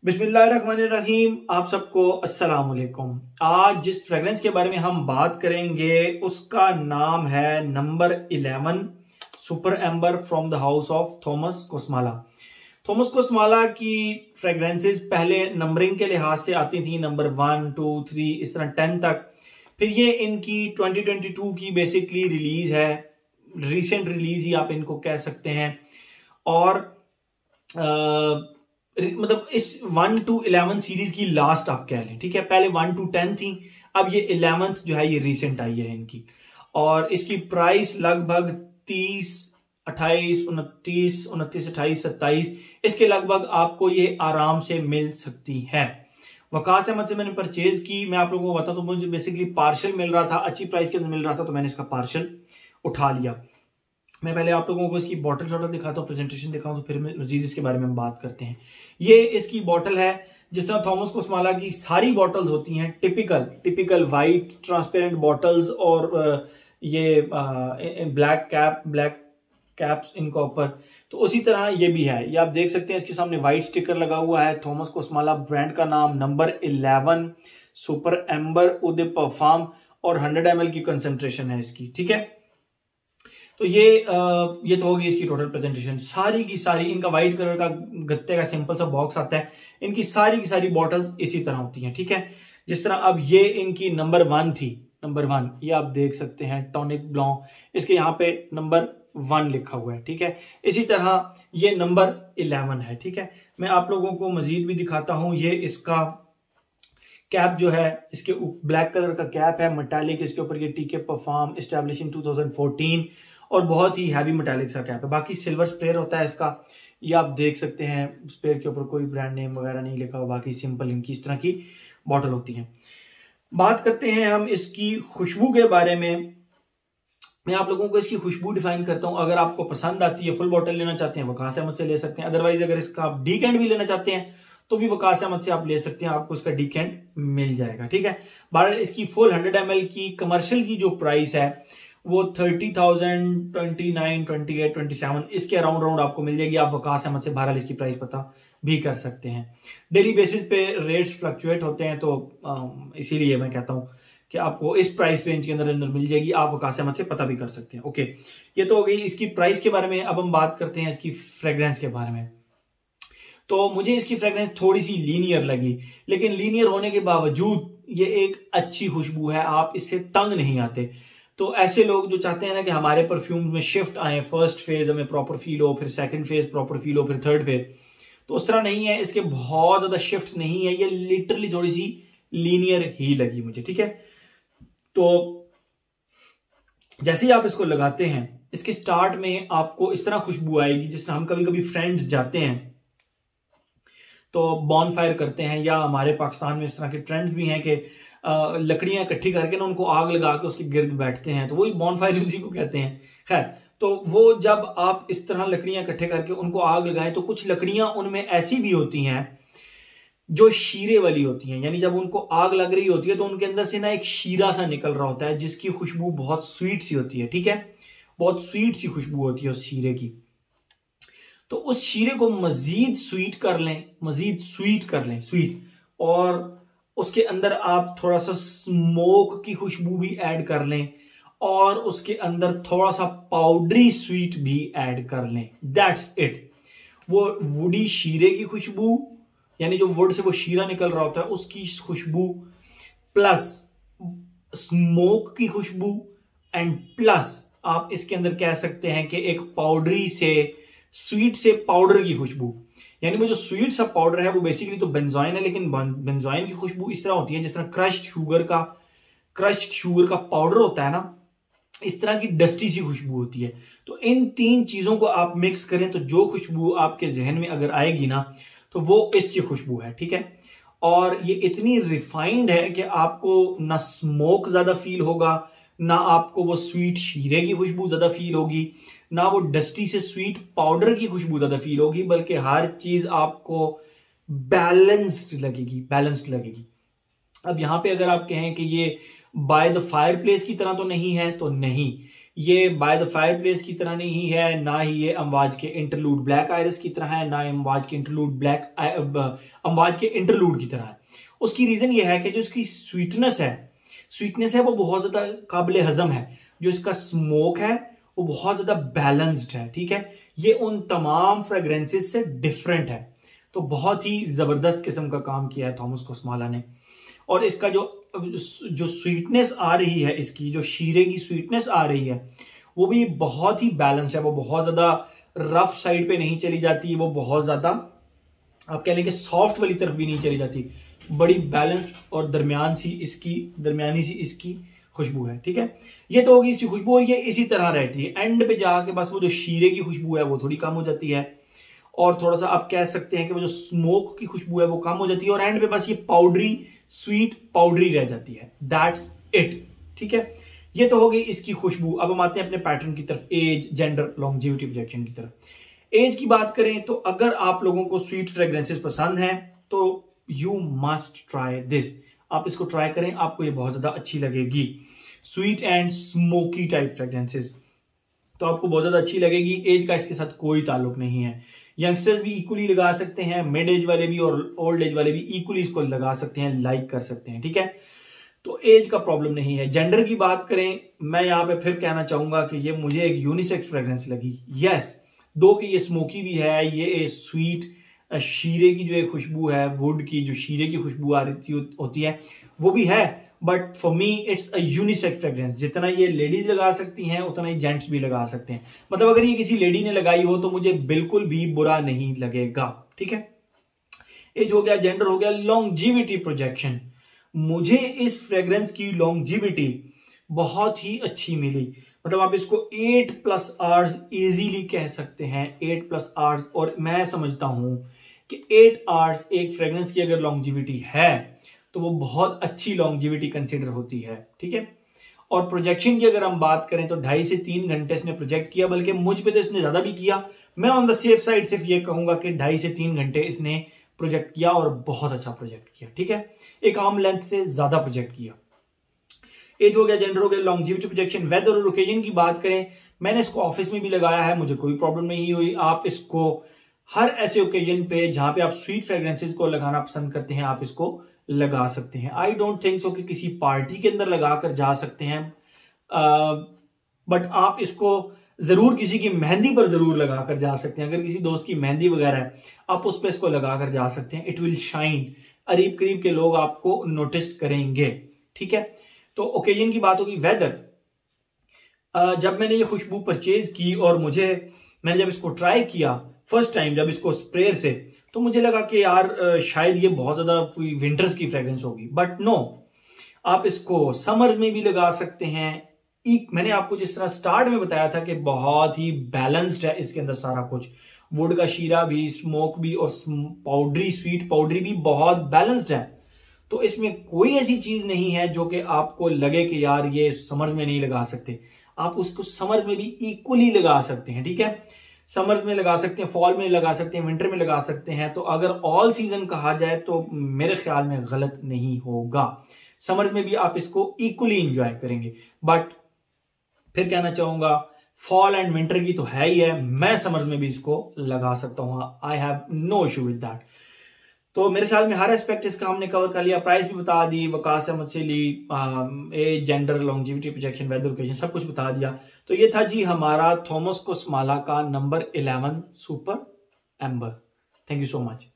बिस्मिल्लाहिर्रहमानिर्रहीम। आप सबको अस्सलाम वालेकुम। आज जिस फ्रेग्रेंस के बारे में हम बात करेंगे उसका नाम है number 11 super amber from the house of Thomas Kosmala. Thomas Kosmala की फ्रेग्रेंसेस पहले नंबरिंग के लिहाज से आती थी, नंबर 1, 2, 3 इस तरह 10 तक। फिर ये इनकी 2022 की बेसिकली रिलीज है, रिसेंट रिलीज ही आप इनको कह सकते हैं। और मतलब इस 1 to 11 सीरीज की लास्ट आप कह लें, ठीक है। पहले 1 to 10 थी, अब ये 11th जो है ये रिसेंट आई है इनकी। और इसकी प्राइस लगभग 30, 28, 29, 28, 27 इसके लगभग आपको ये आराम से मिल सकती है। वकास अहमद से मैंने परचेज की, मैं आप लोगों को बता, तो मुझे बेसिकली पार्शल मिल रहा था, अच्छी प्राइस के अंदर मिल रहा था, तो मैंने इसका पार्शल उठा लिया। मैं पहले आप लोगों को इसकी बॉटल शॉटल दिखाता हूँ, प्रेजेंटेशन दिखाऊं, तो फिर मजीद इसके बारे में हम बात करते हैं। ये इसकी बॉटल है। जिस तरह थॉमस कोस्माला की सारी बॉटल्स होती हैं टिपिकल वाइट ट्रांसपेरेंट बॉटल्स और ये ब्लैक कैप्स इनका ऊपर, तो उसी तरह ये भी है। ये आप देख सकते हैं, इसके सामने वाइट स्टिकर लगा हुआ है, थॉमस कोस्माला ब्रांड का नाम, नंबर 11 सुपर एम्बर उद परफ्यूम और 100 ml की कंसेंट्रेशन है इसकी, ठीक है। तो ये तो होगी इसकी टोटल प्रेजेंटेशन। सारी की सारी इनका व्हाइट कलर का गत्ते का सिंपल सा बॉक्स आता है। इनकी सारी की सारी बॉटल्स इसी तरह होती हैं, ठीक है। जिस तरह अब ये इनकी नंबर 1 थी, नंबर 1 ये आप देख सकते हैं, टॉनिक ब्लॉ, इसके यहाँ पे नंबर 1 लिखा हुआ है, ठीक है। इसी तरह ये नंबर 11 है, ठीक है। मैं आप लोगों को मजीद भी दिखाता हूं। ये इसका कैप जो है, इसके ब्लैक कलर का कैप है, मेटालिक, इसके ऊपर ये टीके परफ्यूम एस्टैब्लिश इन 2014 और बहुत ही हैवी मेटालिक सा कैप है। बाकी सिल्वर स्पेयर होता है इसका, ये आप देख सकते हैं। स्पेयर के ऊपर कोई ब्रांड नेम वगैरह नहीं लिखा हुआ, बाकी सिंपल इनकी इस तरह की बॉटल होती है। बात करते हैं हम इसकी खुशबू के बारे में। मैं आप लोगों को इसकी खुशबू डिफाइन करता हूं। अगर आपको पसंद आती है, फुल बॉटल लेना चाहते हैं, वकास अहमद से ले सकते हैं। अदरवाइज अगर इसका आप डीकेंट भी लेना चाहते हैं तो भी वकास अहमद से आप ले सकते हैं, आपको इसका डीकेंट मिल जाएगा, ठीक है। बहरहाल इसकी फुल 100 ml की कमर्शियल की जो प्राइस है वो 30,000, 29, 28, 27 इसके अराउंड आपको मिल जाएगी। आप वकास अहमद से बहरहाल इसकी प्राइस पता भी कर सकते हैं। डेली बेसिस पे रेट्स फ्लक्चुएट होते हैं, तो इसीलिए मैं कहता हूं कि आपको इस प्राइस रेंज के अंदर मिल जाएगी। आप वकास अहमद से पता भी कर सकते हैं। ओके, ये तो हो गई इसकी प्राइस के बारे में। अब हम बात करते हैं इसकी फ्रेग्रेंस के बारे में। तो मुझे इसकी फ्रेग्रेंस थोड़ी सी लीनियर लगी, लेकिन लीनियर होने के बावजूद ये एक अच्छी खुशबू है, आप इससे तंग नहीं आते। तो ऐसे लोग जो चाहते हैं ना कि हमारे परफ्यूम में शिफ्ट आए, फर्स्ट फेज हमें प्रॉपर फील हो, फिर सेकंड फेज प्रॉपर फील हो, फिर थर्ड फेज, तो उस तरह नहीं है। इसके बहुत ज्यादा शिफ्ट्स नहीं है, ये लिटरली थोड़ी सी लीनियर ही लगी मुझे, ठीक है। तो जैसे ही आप इसको लगाते हैं, इसके स्टार्ट में आपको इस तरह खुशबू आएगी जिस तरह हम कभी कभी फ्रेंड्स जाते हैं तो बॉन फायर करते हैं, या हमारे पाकिस्तान में इस तरह के ट्रेंड्स भी हैं कि लकड़ियां इकट्ठी करके ना उनको आग लगा के उसके गिर्द बैठते हैं, तो वही बॉन फायर उसी को कहते हैं। खैर, तो वो जब आप इस तरह लकड़ियां इकट्ठे करके उनको आग लगाएं, तो कुछ लकड़ियां उनमें ऐसी भी होती हैं जो शीरे वाली होती हैं, यानी जब उनको आग लग रही होती है तो उनके अंदर से ना एक शीरा सा निकल रहा होता है जिसकी खुशबू बहुत स्वीट सी होती है, ठीक है। बहुत स्वीट सी खुशबू होती है उस शीरे की। तो उस शीरे को मजीद स्वीट कर लें, स्वीट, और उसके अंदर आप थोड़ा सा स्मोक की खुशबू भी ऐड कर लें, और उसके अंदर थोड़ा सा पाउडरी स्वीट भी ऐड कर लें। That's it. वो वुडी शीरे की खुशबू, यानी जो वुड से वो शीरा निकल रहा होता है उसकी खुशबू, प्लस स्मोक की खुशबू, एंड प्लस आप इसके अंदर कह सकते हैं कि एक पाउडरी से स्वीट से पाउडर की खुशबू। यानी वो जो स्वीट सा पाउडर है वो बेसिकली तो बेंजोइन है, लेकिन बेंजोइन की खुशबू इस तरह होती है जिस तरह क्रश्ड शुगर का पाउडर होता है ना, इस तरह की डस्टी सी खुशबू होती है। तो इन तीन चीजों को आप मिक्स करें तो जो खुशबू आपके जहन में अगर आएगी ना, तो वो इसकी खुशबू है, ठीक है। और ये इतनी रिफाइंड है कि आपको ना स्मोक ज्यादा फील होगा, ना आपको वो स्वीट शीरे की खुशबू ज्यादा फील होगी, ना वो डस्टी से स्वीट पाउडर की खुशबू ज्यादा फील होगी, बल्कि हर चीज आपको बैलेंस्ड लगेगी। अब यहां पे अगर आप कहें कि ये बाय द फायर प्लेस की तरह तो नहीं है, तो नहीं, ये बाय द फायरप्लेस की तरह नहीं है, ना ही ये अमवाज के इंटरलूड ब्लैक आयरिस की तरह है, ना अमवाज के इंटरलूड अमवाज के इंटरलूड की तरह है। उसकी रीजन ये है कि जो इसकी स्वीटनेस है वो बहुत ज्यादा काबिल हजम है। जो इसका स्मोक है वो बहुत ज्यादा बैलेंस्ड है, ठीक है। ये उन तमाम फ्रेग्रेंसेस से डिफरेंट है। तो बहुत ही जबरदस्त किस्म का काम किया है थॉमस कोस्माला ने। और इसका जो स्वीटनेस आ रही है, इसकी जो शीरे की स्वीटनेस आ रही है वो भी बहुत ही बैलेंस्ड है। वो बहुत ज्यादा रफ साइड पे नहीं चली जाती, वो बहुत ज्यादा आप कह लें कि सॉफ्ट वाली तरफ भी नहीं चली जाती। बड़ी बैलेंस्ड और दरमियानी सी इसकी खुशबू है, ठीक है। ये तो होगी इसकी खुशबू, और ये इसी तरह रहती है। एंड पे जाके बस वो जो शीरे की खुशबू है वो थोड़ी कम हो जाती है, और थोड़ा सा आप कह सकते हैं कि वो जो स्मोक की खुशबू है वो कम हो जाती है, और एंड पे बस ये पाउडरी स्वीट पाउडरी रह जाती है। दैट्स इट, ठीक है। ये तो हो गई इसकी खुशबू। अब हम आते हैं अपने पैटर्न की तरफ, एज, जेंडर, लॉन्जेविटी, प्रोजेक्शन की तरफ। एज की बात करें तो अगर आप लोगों को स्वीट फ्रेग्रेंसेस पसंद हैं तो यू मस्ट ट्राई दिस। आप इसको ट्राई करें, आपको ये बहुत ज्यादा अच्छी लगेगी। Sweet and smoky type fragrances तो आपको बहुत ज्यादा अच्छी लगेगी। एज का इसके साथ कोई ताल्लुक नहीं है। यंगस्टर्स भी इक्वली लगा सकते हैं, मिड एज वाले भी और ओल्ड एज वाले भी इक्वली इसको लगा सकते हैं, लाइक कर सकते हैं, ठीक है। तो एज का प्रॉब्लम नहीं है। जेंडर की बात करें, मैं यहाँ पे फिर कहना चाहूंगा कि ये मुझे एक यूनिसेक्स फ्रेग्रेंस लगी। यस, दो कि ये स्मोकी भी है, ये स्वीट शीरे की जो एक खुशबू है, वुड की जो शीरे की खुशबू आ रही होती है वो भी है, but for me it's a unisex fragrance. जितना ये लेडीज लगा सकती हैं उतना ही जेंट्स भी लगा सकते हैं। मतलब अगर ये किसी लेडी ने लगाई हो तो मुझे बिल्कुल भी बुरा नहीं लगेगा, ठीक है। एज हो गया, जेंडर हो गया, लॉन्जेविटी, प्रोजेक्शन। मुझे इस फ्रेग्रेंस की लॉन्जेविटी बहुत ही अच्छी मिली। मतलब आप इसको 8+ आवर्स इजीली कह सकते हैं, 8+ आवर्स। और मैं समझता हूं कि 8 आवर्स एक फ्रेग्रेंस की अगर लॉन्जेविटी है तो वो बहुत अच्छी लॉन्जेविटी कंसीडर होती है, ठीक है। और प्रोजेक्शन की अगर हम बात करें तो 2.5 से 3 घंटे इसने प्रोजेक्ट किया, बल्कि मुझ पे तो इसने ज्यादा भी किया। मैं ऑन द सेफ साइड सिर्फ ये कहूंगा कि 2.5 से 3 घंटे इसने प्रोजेक्ट किया और बहुत अच्छा प्रोजेक्ट किया, ठीक है। एक आर्म लेंथ से ज्यादा प्रोजेक्ट किया। एज हो गया, जेंडर हो गया, लॉन्जेविटी, प्रोजेक्शन। वेदर और ओकेजन की बात करें, मैंने इसको ऑफिस में भी लगाया है, मुझे कोई प्रॉब्लम नहीं हुई। आप इसको हर ऐसे ओकेजन पे जहां पे आप स्वीट फ्रेग्रेंसेस को लगाना पसंद करते हैं आप इसको लगा सकते हैं। आई डोंट थिंक सो कि किसी पार्टी के अंदर लगा कर जा सकते हैं, बट आप इसको जरूर किसी की मेहंदी पर जरूर लगा कर जा सकते हैं। अगर किसी दोस्त की मेहंदी वगैरह है आप उस पर इसको लगा कर जा सकते हैं। इट विल शाइन, करीब करीब के लोग आपको नोटिस करेंगे, ठीक है। तो ओकेजन की बात होगी। वेदर, जब मैंने ये खुशबू परचेज की और मैंने जब इसको ट्राई किया फर्स्ट टाइम, जब इसको स्प्रेयर से, तो मुझे लगा कि यार शायद ये बहुत ज्यादा कोई विंटर्स की फ्रेग्रेंस होगी, बट नो, आप इसको समर्स में भी लगा सकते हैं। मैंने आपको जिस तरह स्टार्ट में बताया था कि बहुत ही बैलेंस्ड है इसके अंदर सारा कुछ, वुड का शीरा भी, स्मोक भी और पाउडरी, स्वीट पाउडरी भी बहुत बैलेंस्ड है। तो इसमें कोई ऐसी चीज नहीं है जो कि आपको लगे कि यार ये समर्स में नहीं लगा सकते। आप उसको समर्स में भी इक्वली लगा सकते हैं, ठीक है। समर्स में लगा सकते हैं, फॉल में लगा सकते हैं, विंटर में लगा सकते हैं। तो अगर ऑल सीजन कहा जाए तो मेरे ख्याल में गलत नहीं होगा। समर्स में भी आप इसको इक्वली एंजॉय करेंगे। बट फिर कहना चाहूंगा, फॉल एंड विंटर की तो है ही है, मैं समर्स में भी इसको लगा सकता हूं। I have no issue with that. तो मेरे ख्याल में हर एस्पेक्ट इसका हमने कवर कर लिया। प्राइस भी बता दी, वकास अहमद से ली, age, gender, longevity, projection, weather, occasion, सब कुछ बता दिया। तो ये था जी हमारा थॉमस कोस्माला का number 11 super amber. Thank you so much.